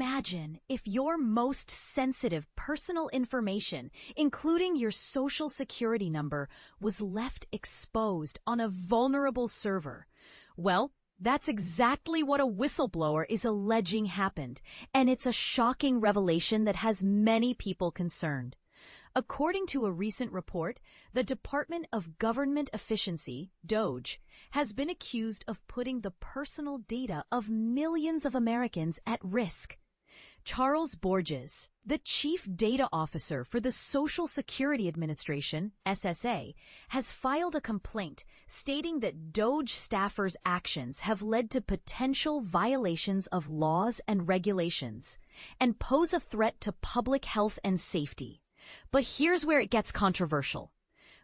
Imagine if your most sensitive personal information, including your social security number, was left exposed on a vulnerable server. Well, that's exactly what a whistleblower is alleging happened, and it's a shocking revelation that has many people concerned. According to a recent report, the Department of Government Efficiency, DOGE, has been accused of putting the personal data of millions of Americans at risk. Charles Borges, the Chief Data Officer for the Social Security Administration, SSA, has filed a complaint stating that DOGE staffers' actions have led to potential violations of laws and regulations and pose a threat to public health and safety. But here's where it gets controversial.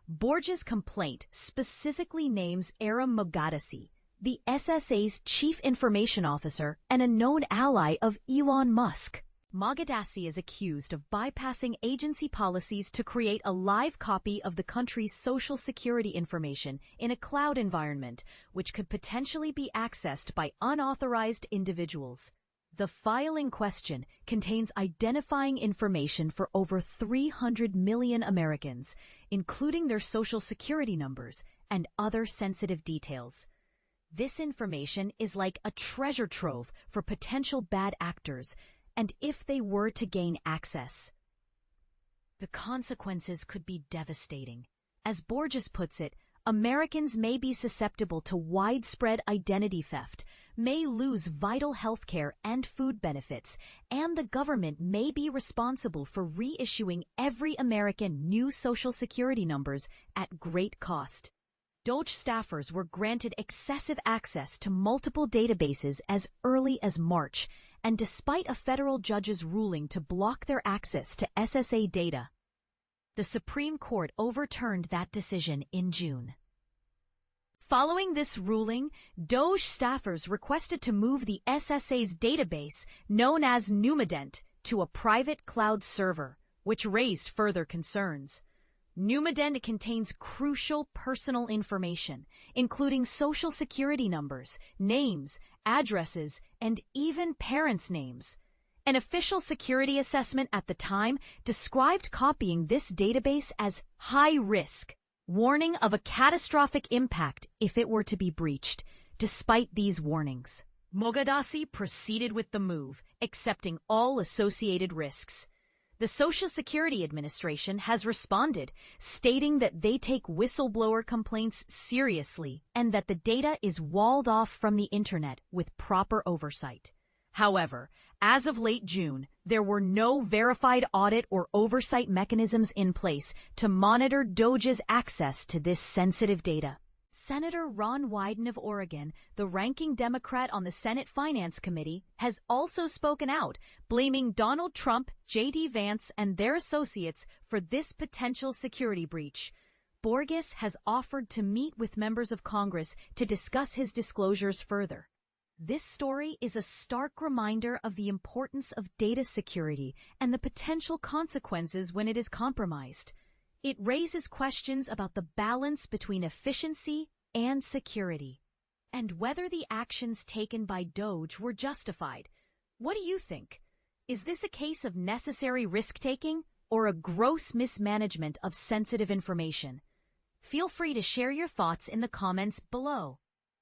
Borges' complaint specifically names Aram Mogadissi, the SSA's chief information officer and a known ally of Elon Musk. Mogadissi is accused of bypassing agency policies to create a live copy of the country's social security information in a cloud environment, which could potentially be accessed by unauthorized individuals. The file in question contains identifying information for over 300 million Americans, including their social security numbers and other sensitive details. This information is like a treasure trove for potential bad actors, and if they were to gain access, the consequences could be devastating. As Borges puts it, Americans may be susceptible to widespread identity theft, may lose vital health care and food benefits, and the government may be responsible for reissuing every American new social security numbers at great cost. DOGE staffers were granted excessive access to multiple databases as early as March, and despite a federal judge's ruling to block their access to SSA data, the Supreme Court overturned that decision in June. Following this ruling, DOGE staffers requested to move the SSA's database, known as Numident, to a private cloud server, which raised further concerns. Numident contains crucial personal information, including social security numbers, names, addresses, and even parents' names. An official security assessment at the time described copying this database as high risk, warning of a catastrophic impact if it were to be breached. Despite these warnings, Mogadissi proceeded with the move, accepting all associated risks. The Social Security Administration has responded, stating that they take whistleblower complaints seriously and that the data is walled off from the internet with proper oversight. However, as of late June, there were no verified audit or oversight mechanisms in place to monitor DOGE's access to this sensitive data. Senator Ron Wyden of Oregon, the ranking Democrat on the Senate Finance Committee, has also spoken out, blaming Donald Trump, J.D. Vance, and their associates for this potential security breach. Borges has offered to meet with members of Congress to discuss his disclosures further. This story is a stark reminder of the importance of data security and the potential consequences when it is compromised. It raises questions about the balance between efficiency and security, and whether the actions taken by DOGE were justified. What do you think? Is this a case of necessary risk-taking or a gross mismanagement of sensitive information? Feel free to share your thoughts in the comments below.